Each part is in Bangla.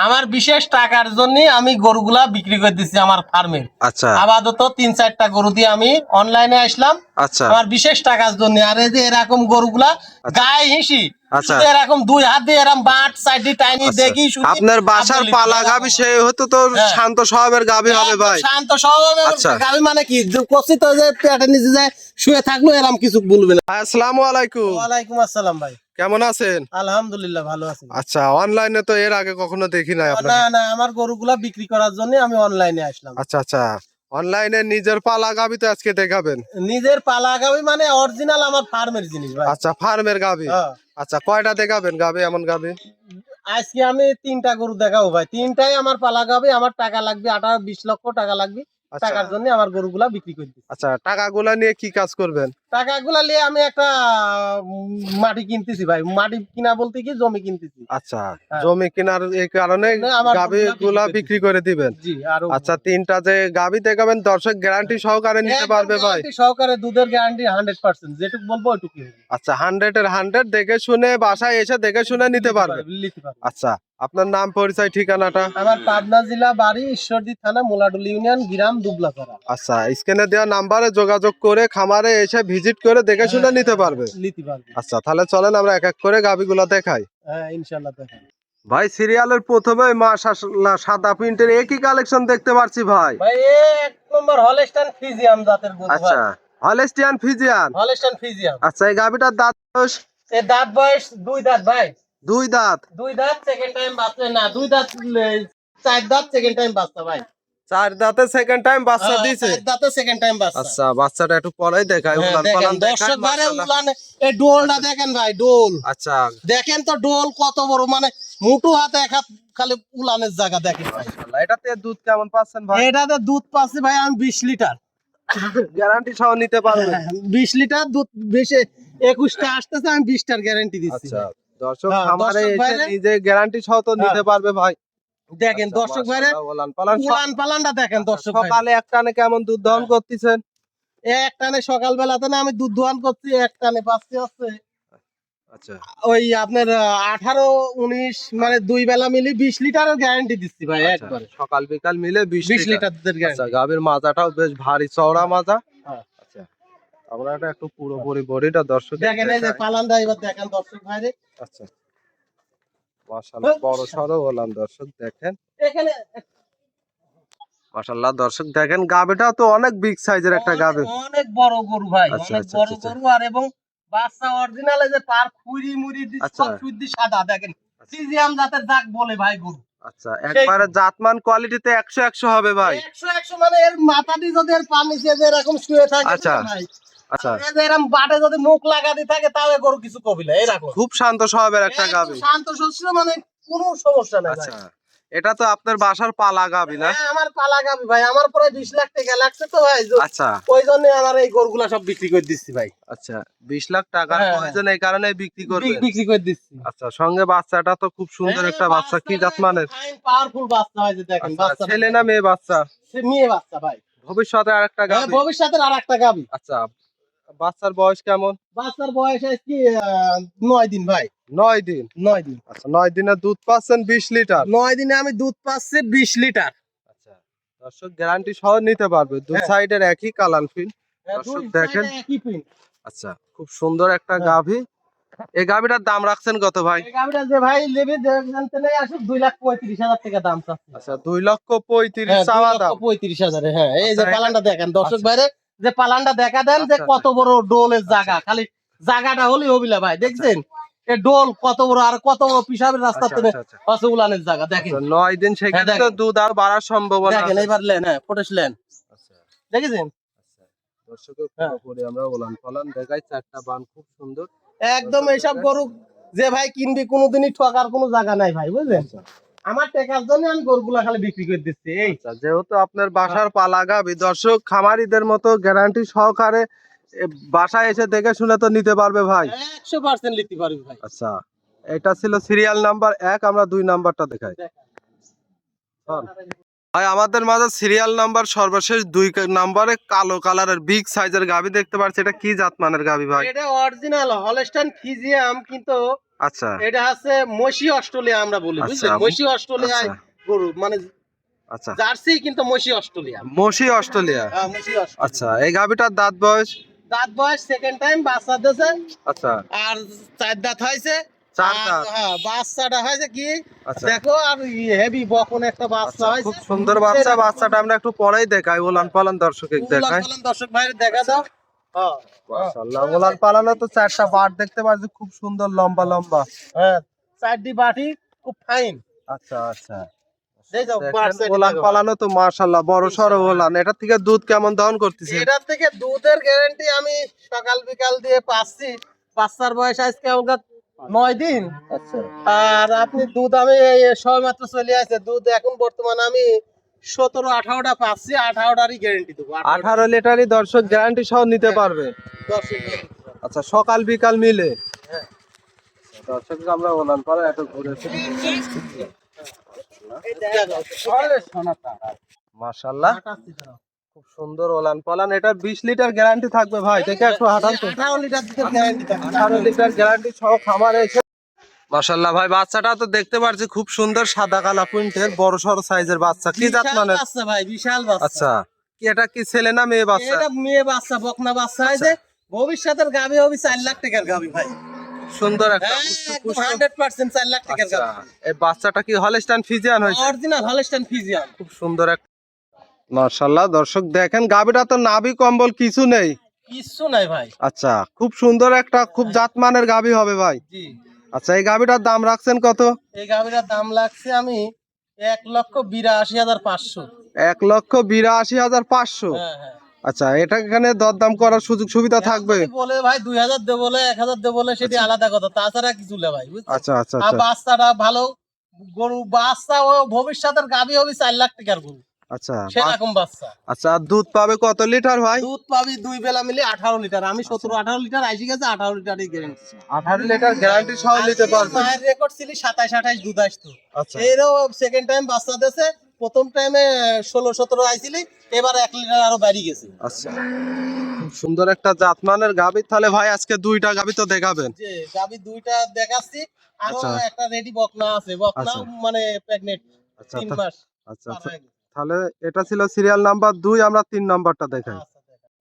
আমার বিশেষ টাকার জন্য আমি গরুগুলা বিক্রি করে দিচ্ছি আমার ফার্মের। আচ্ছা আপাতত 3-4টা গরু দিয়ে আমি অনলাইনে আসলাম। আচ্ছা আমার বিশেষ টাকার জন্য। আর এই যে এরকম গরুগুলা গায়ে হিসি আচ্ছা এরকম দুই হাত দিয়ে এরকম বাট সাইডে টাইনি দেখি শুনি আপনার বাসার পালা গাবি সে হতো তো শান্ত স্বভাবের গাবি হবে ভাই। শান্ত স্বভাবের গাবি মানে কি কচি তো যে পেটের নিচে যায় শুয়ে থাকলো এরকম কিছু বলবে না। আসসালামু আলাইকুম। ওয়ালাইকুম আসসালাম ভাই। কেমন আছেন? আলহামদুলিল্লাহ ভালো আছি। আচ্ছা, অনলাইনে তো এর আগে কখনো দেখি নাই আপনাকে। না না, আমার গরুগুলা বিক্রি করার জন্য আমি অনলাইনে আসলাম। আচ্ছা আচ্ছা, অনলাইনে নিজের পালা গাবি তো আজকে দেখাবেন? নিজের পালা গাবি মানে অরিজিনাল আমার ফার্মের জিনিস ভাই। আচ্ছা, ফার্মের গাবি। আচ্ছা, কয়টা দেখাবেন গাবি এমন গাবি? আজকে আমি 3টা গরু দেখাবো ভাই। 3টাই আমার পালা গাবি। আমার টাকা লাগবে 18-20 লক্ষ টাকা লাগবে। টাকার জন্য আমার গরুগুলা বিক্রি করে দিচ্ছি। আচ্ছা, টাকাগুলা নিয়ে কি কাজ করবেন? টাকাগুলা নিয়ে আমি একটা মাটি কিনতেছি ভাই। মাটি কিনা বলতে কি জমি কিনতেছি। আচ্ছা, জমি কেনার এই কারণে গাবিগুলা বিক্রি করে দিবেন। জি। আর আচ্ছা, 3টা যে গাবি দেখাবেন দর্শক গ্যারান্টি সহকারে নিতে পারবে ভাই? গ্যারান্টি সহকারে, দুধের গ্যারান্টি 100%। যেটুকু বলবো ওইটুকুই হবে। আচ্ছা, 100 এর 100 দেখে শুনে বাসায় এসে দেখে শুনে নিতে পারবে। আচ্ছা, আপনার নাম পরিচয় ঠিকানাটা? আমার পাবনা জেলা, বাড়ি ঈশ্বরদী থানা, মোলাডুল ইউনিয়ন, গ্রাম দুবলাপাড়া। আচ্ছা, স্ক্রিনে দেওয়া নাম্বারে যোগাযোগ করে খামারে এসে ভিজিট করে দেখে শুনে নিতে পারবে। আচ্ছা, তাহলে চলেন আমরা এক এক করে গাবিগুলা দেখাই। হ্যাঁ ইনশাআল্লাহ দেখাই। ভাই, সিরিয়ালের প্রথমে মাশাআল্লাহ সাদা প্রিন্টের একই কালেকশন দেখতে পাচ্ছি ভাই। ভাই এক নম্বর হলস্টাইন ফ্রিজিয়ান জাতের গরু ভাই। আচ্ছা, হলস্টিয়ান ফ্রিজিয়ান। Holstein Friesian. আচ্ছা, এই গাবিটার দাঁত বয়স? এর দাঁত বয়স 2 দাঁত ভাই। 2 দাঁত? 2 দাঁত সেকেন্ড টাইম বাচ্চা না, 2 দাঁত 4 দাঁত সেকেন্ড টাইম বাচ্চা ভাই। 4 দাঁতে সেকেন্ড টাইম বাচ্চা দিয়েছে? 4 দাঁতে সেকেন্ড টাইম বাচ্চা। আচ্ছা, বাচ্চাটা একটু পরেই দেখাই। উলান পালান দর্শক ভাইরে উলান এই ডোলটা দেখেন ভাই, ডোল। আচ্ছা, দেখেন তো ডোল কত বড়, মানে মুঠো হাতে এক হাত খালি উলানের জায়গা দেখেন ভাই। মাশাআল্লাহ। এটাতে দুধ কেমন পাচ্ছেন ভাই? এটাতে দুধ পাচ্ছি ভাই আমি 20 লিটার। গ্যারান্টি সহ নিতে পারবে? 20 লিটার দুধ, বেশি 21টা আসতেছে, আমি 20টার গ্যারান্টি দিচ্ছি। আচ্ছা, দর্শক খামারে এসে নিজে গ্যারান্টি সহ তো নিতে পারবে ভাই। দেখেন দর্শক ভাইরে উলান পালানটা দেখেন দর্শক ভাই। সকালে এক টানে কেমন দুধ দহন করতেছেন? এক টানে সকালবেলাতে না আমি দুধ দোয়ান করছি, এক টানে পাচ্ছি হচ্ছে আচ্ছা, ওই আপনার 18-19 মানে 2 বেলা মিলি 20 লিটারের গ্যারান্টি দিচ্ছি ভাই একবারে। সকাল বিকাল মিলে 20 লিটার দুধের আচ্ছা, গ্যারান্টি। গাভীর মাজাটাও বেশ ভারী চওড়া মাজা। আচ্ছা, আমরা এটা একটু পুরোপুরি বডিটা দর্শক দেখেন এই যে পালানটা এবার দেখেন দর্শক ভাইরে। আচ্ছা, মাশাআল্লাহ বড় সরো হলাম দর্শক দেখেন। এখানে মাশাআল্লাহ দর্শক দেখেন গাভীটা তো অনেক বিগ সাইজের একটা গাভী। অনেক বড় গরু ভাই, আচ্ছা, অনেক আচ্ছা, বড় আচ্ছা। গরু। আর এবং বাচ্চা অরিজিনাল, এই যে পার খুঁড়ি মুড়ি সব শুদ্ধি সাদা দেখেন। ফ্রিজিয়ান জাতের জাত বলে ভাই গরু। আচ্ছা, একবারে জাতমান কোয়ালিটিতে 100 হবে ভাই। 100 মানে এর মাথাটি যদি এর পা নিচে যে এরকম শুয়ে থাকে আচ্ছা, ভাই, আচ্ছা, এই যে এরকম বাটে যদি মুখ লাগাতে থাকে তাও এ গরু কিছু কবি না। এরকম খুব শান্ত স্বভাবের একটা একদম গাভী। শান্ত সুস্থ, মানে কোনো সমস্যা নাই ভাই। আচ্ছা, এটা তো আপনার বাসার পালা গাভী না? হ্যাঁ আমার পালা গাভী ভাই। আমার প্রায় 20 লাখ টাকা লাগছে তো ভাই। আচ্ছা, ওই জন্য আমার এই গরুগুলা সব বিক্রি করে দিচ্ছি ভাই। আচ্ছা, 20 লাখ টাকার প্রয়োজন, এই কারণে বিক্রি করবেন? বিক্রি করে দিচ্ছি। আচ্ছা, সঙ্গে বাচ্চাটা তো খুব সুন্দর একটা বাচ্চা। কি জাত মানের? পাওয়ারফুল বাচ্চা হয় যে দেখেন। বাচ্চা ছেলে না মেয়ে বাচ্চা? মেয়ে বাচ্চা ভাই। ভবিষ্যতে আরেকটা গাভী? ভবিষ্যতের আরেকটা গাভী। আচ্ছা, বাচ্চার বয়স কেমন? বাচ্চার বয়স কি 9 দিন ভাই। 9 দিন? 9 দিন। আচ্ছা, 9 দিনে দুধ পাচ্ছেন 20 লিটার? 9 দিনে আমি দুধ পাচ্ছি 20 লিটার। আচ্ছা, দর্শক গ্যারান্টি সহ নিতে পারবে। দুই সাইডের একই কালার ফিন দর্শক দেখেন। আচ্ছা, খুব সুন্দর একটা গাভী। এই গাভীটার দাম রাখছেন কত ভাই? এই গাভীটা যে ভাই লেবে জানতে নাই আসুক 2,35,000 টাকা দাম চাচ্ছে। আচ্ছা, 2,35,000 চাওয়া দাম? 2,35,000। হ্যাঁ এই যে পালানটা দেখেন দর্শক ভাইরে, যে পালানটা দেখা দেন যে কত বড় ডোলের জায়গা। খালি জায়গাটা হলেই হবিলা ভাই। দেখছেন এই ডোল কত বড়, আর কত বড় পিসাবের রাস্তা থেকে আছে উলানের জায়গা দেখেন। 9 দিন সেখানে তো দুধ আর বাড়ার সম্ভাবনা দেখেন। এবার লেন, হ্যাঁ ফটেশ লেন। আচ্ছা, দেখেছেন দর্শকের পুরোপুরি আমরা উলান পালান দেখাই। 4টা বান খুব সুন্দর একদম। এইসব গরু যে ভাই কিনবি কোনোদিনই ঠকার কোনো জায়গা নাই ভাই, বুঝলেন। আমার টাকার জন্য আমি গরুগুলা খালি বিক্রি করে দিচ্ছি। এই যেহেতু আপনার বাসার পালা গাভী, দর্শক খামারিদের মতো গ্যারান্টি সহকারে বাসায় এসে দেখে শুনে তো নিতে পারবে ভাই। 100% নিতে পারবি ভাই। আচ্ছা, এটা ছিল সিরিয়াল নাম্বার 1। আমরা 2 নাম্বারটা দেখাই। ভাই আমাদের মাঝে সিরিয়াল নাম্বার সর্বশেষ 2 নম্বরে কালো কালারের বিগ সাইজের গাভী দেখতে পাচ্ছি, এটা কি জাতমানের গাভী ভাই? এটা অরিজিনাল হলস্টাইন ফ্রিজিয়ান, কিন্তু আচ্ছা এটা আছে মসি অস্ট্রেলিয়া আমরা বলি, বুঝলেন? আচ্ছা, মসি অস্ট্রেলিয়ায় গরু, মানে আচ্ছা জার্সি কিন্তু মসি অস্ট্রেলিয়া। মসি অস্ট্রেলিয়া। হ্যাঁ, মসি অস্ট্রেলিয়া। আচ্ছা এই গাভীটার দাঁত বয়স? দাঁত বয়স সেকেন্ড টাইম বাচ্চা দিয়েছে, আচ্ছা আর 4 দাঁত হয়েছে। 4 আর দাঁত। হ্যাঁ, বাচ্চাটা হয়েছে কি আচ্ছা দেখো, আর হেভি বকন একটা বাচ্চা আচ্ছা, হয়েছে। খুব সুন্দর বাচ্চা। বাচ্চাটা আমরা একটু পরেই দেখাই, ওলান পালান দর্শকে দেখাই। দর্শক ভাইরে দেখা দাও। হ্যাঁ মাশাআল্লাহ, ওলান পালানো তো 4টা বাট দেখতে পাচ্ছি, খুব সুন্দর লম্বা লম্বা। হ্যাঁ, 4টি বাটি খুব ফাইন। আচ্ছা আচ্ছা, এই যাও, দেখেন, বাচ্চা ওলান পালানো তো মাশাআল্লাহ বড় সড়ো ওলান। এটা থেকে দুধ কেমন দহন করতেছে? এটার থেকে দুধের গ্যারান্টি আমি সকাল বিকাল দিয়ে পাচ্ছি। বাচ্চার বয়স আজকে আমাদের 9 দিন। আচ্ছা আর আপনি দুধ আমি সবে মাত্র চলে আসছে দুধ, এখন বর্তমানে আমি 17-18টা পাচ্ছি। 18টারই গ্যারান্টি দেবো। 18 লিটারই দর্শক গ্যারান্টি সহ নিতে পারবে। আচ্ছা সকাল বিকাল মিলে। হ্যাঁ। দর্শক আমরা ওলান পালা একটু ঘুরেছি। মাশাআল্লাহ, খুব সুন্দর ওলান পালান। এটা 20 লিটার গ্যারান্টি থাকবে ভাই, দেখে একটু হাঁটান তো। 18 লিটার দুধের গ্যারান্টি থাকবে। 18 লিটার গ্যারান্টি সহ খামারে এসে। মাশাআল্লাহ ভাই, বাচ্চাটা তো দেখতে পাচ্ছি খুব সুন্দর সাদা কালা প্রিন্টের বড় সড় সাইজের বাচ্চা। কি জাত বিশাল মানে? বাচ্চা ভাই, বিশাল বাচ্চা। আচ্ছা, কি এটা কি ছেলে না মেয়ে বাচ্চা? এটা মেয়ে বাচ্চা, বকনা বাচ্চা হয়েছে। ভবিষ্যতের গাভী হবে 4 লাখ টাকার গাভী ভাই। সুন্দর একটা হ্যাঁ, পুষ্ট একদম পুষ্ট। 100% 4 লাখ টাকার আচ্ছা, গাভী। এই বাচ্চাটা কি হলস্টাইন ফ্রিজিয়ান হয়েছে? Original Holstein Friesian. খুব সুন্দর একটা। মাশাআল্লাহ দর্শক দেখেন, গাভীটা তো নাভি কম্বল কিছু নেই। কিচ্ছু নাই ভাই। আচ্ছা, খুব সুন্দর একটা, খুব জাতমানের গাভী হবে ভাই। জি। আচ্ছা এই গাভীটার দাম রাখছেন কত? এই গাভীটার দাম লাগছে আমি 1,82,500। 1,82,500। হ্যাঁ হ্যাঁ। আচ্ছা, এটা এখানে দরদাম করার সুযোগ সুবিধা থাকবে? যদি বলে ভাই 2000 দে, বলে 1000 দে, বলে সেটি আলাদা কথা, তাছাড়া কিছু না ভাই, বুঝছেন? আচ্ছা আচ্ছা আর আচ্ছা বাচ্চাটা ভালো গরু, বাচ্চা ও ভবিষ্যতের গাভী হবে 4 লাখ টাকার গরু, আচ্ছা সেরকম বাচ্চা। আচ্ছা, আর দুধ পাবে কত লিটার ভাই? দুধ পাবি 2 বেলা মিলে 18 লিটার। আমি 17-18 লিটার আইসি গেছে, 18 লিটারই গ্যারান্টি। 18 লিটার গ্যারান্টি সহ নিতে পারবে। মায়ের রেকর্ড ছিল 27-28 দুধ আসতো। আচ্ছা এরও সেকেন্ড টাইম বাচ্চা দিয়েছে। প্রথম টাইমে 16-17 আইছিলি, এবার 1 লিটার আরো বাড়ি গেছে। আচ্ছা, খুব সুন্দর একটা জাতমানের গাভী। তাহলে ভাই আজকে 2টা গাভী তো দেখাবেন? যে গাভী 2টা দেখাচ্ছি, আরো আচ্ছা। একটা রেডি বকনা আছে, বকনা আচ্ছা। মানে প্রেগনেন্ট আচ্ছা 3 মাস। আচ্ছা আচ্ছা, তাহলে এটা ছিল সিরিয়াল নাম্বার 2, আমরা 3 নাম্বারটা দেখাই।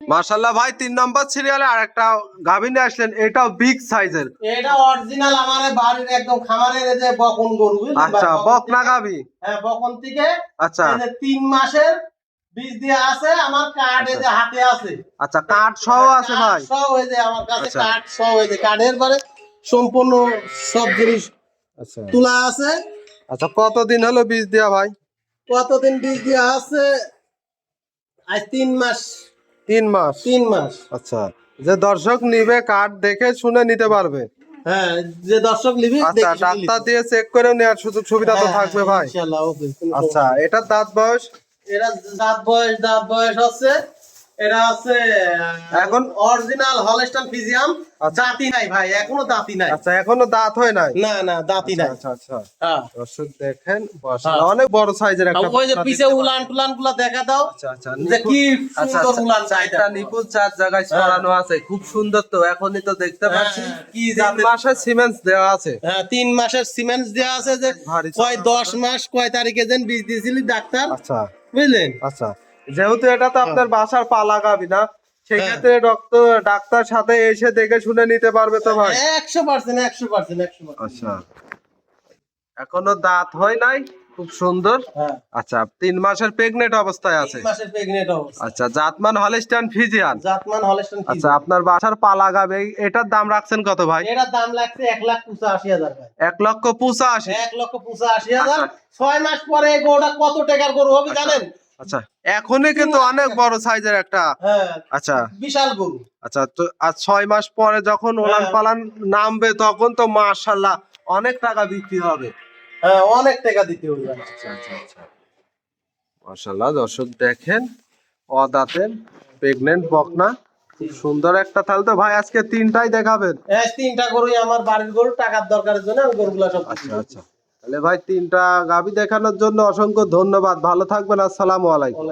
মাশাআল্লাহ ভাই, 3 নাম্বার সিরিয়ালে আরেকটা গাভী নিয়ে আসলেন, এটাও বিগ সাইজের। এটা অরিজিনাল আমাদের বাড়ির একদম খামারের এই যে বকন গরু, বুঝলেন? আচ্ছা, বকনা গাভী। হ্যাঁ, বকন থেকে। আচ্ছা এই যে 3 মাসের বীজ দিয়ে আছে, আমার কার্ড এই যে হাতে আছে। আচ্ছা, কাঠ সহ আছে ভাই? কার্ড সহ এই যে আমার কাছে আচ্ছা। কার্ড সহ, এই যে কার্ডের পরে সম্পূর্ণ সব জিনিস আচ্ছা তোলা আছে। আচ্ছা, কতদিন হলো বীজ দেয়া ভাই? কতদিন বীজ দেওয়া আছে? আজ 3 মাস। 3 মাস। 3 মাস। আচ্ছা, যে দর্শক নিবে কার্ড দেখে শুনে নিতে পারবে। হ্যাঁ, যে দর্শক নিবি আচ্ছা, ডাক্তার দিয়ে চেক করে নেওয়ার সুযোগ সুবিধা তো থাকবে ভাই। ইনশাআল্লাহ, ওকে। আচ্ছা, এটার দাঁত বয়স? এরা দাঁত বয়স হচ্ছে, এটা আছে এখন অরিজিনাল হলস্টাইন ফ্রিজিয়ান। আচ্ছা। দাঁতি নাই ভাই, এখনো দাঁতি নাই। আচ্ছা, এখনো দাঁত হয় নাই? না না, দাঁতি নাই। আচ্ছা আচ্ছা, হ্যাঁ। দর্শক দেখেন, মাশাআল্লাহ অনেক বড় সাইজের একটা। ওই যে পিছে উলান টুলান গুলা দেখা দাও। আচ্ছা আচ্ছা, যে কি আচ্ছা সুন্দর উলান, চারটা নিপুল 4 জায়গায় ছড়ানো আছে, খুব সুন্দর। তো এখনই তো দেখতে পাচ্ছি কি 3 মাসের সিমেন্ট দেওয়া আছে। হ্যাঁ, 3 মাসের সিমেন্ট দেওয়া আছে। যে ভারী কয় 10 মাস কয় তারিখে যেন বীজ দিয়েছিলি ডাক্তার, আচ্ছা বুঝলেন? আচ্ছা, যেহেতু এটা তো আপনার বাসার পালা গাবি না, সেক্ষেত্রে ডাক্তার সাথে এসে দেখে শুনে নিতে পারবে তো ভাই? 100%, 100%। আচ্ছা, এখনো দাঁত হয় নাই, খুব সুন্দর। হ্যাঁ, আচ্ছা, 3 মাসের প্রেগনেন্ট অবস্থায় আছে। 3 মাসের প্রেগনেন্ট অবস্থা। আচ্ছা, জাতমান হলস্টাইন ফ্রিজিয়ান। জাতমান হলস্টাইন আচ্ছা, ফ্রিজিয়ান। আপনার বাসার পালা গাবে, এটার দাম রাখছেন কত ভাই? এটার দাম লাগছে 1,85,000 ভাই। 1,85,000। 1,85,000। আচ্ছা। 6 মাস পরে এই গরুটা কত টাকার গরু হবে জানেন? আচ্ছা, এখনই কিন্তু অনেক বড় সাইজের একটা। হ্যাঁ, আচ্ছা বিশাল গরু। আচ্ছা, তো আর 6 মাস পরে যখন ওলান পালান নামবে, তখন তো মাশাআল্লাহ অনেক টাকা বিক্রি হবে। হ্যাঁ, অনেক টাকা দিতে হবে। আচ্ছা আচ্ছা আচ্ছা, মাশাআল্লাহ দর্শক দেখেন, অদাঁতের প্রেগনেন্ট বকনা, খুব সুন্দর একটা। তাহলে তো ভাই আজকে 3টাই দেখাবেন? হ্যাঁ, 3টা গরুই আমার বাড়ির গরু, টাকার দরকারের জন্য আমি গরুগুলা সব আচ্ছা আচ্ছা, তাহলে ভাই তিনটা গাভী দেখানোর জন্য অসংখ্য ধন্যবাদ, ভালো থাকবেন, আসসালামু আলাইকুম।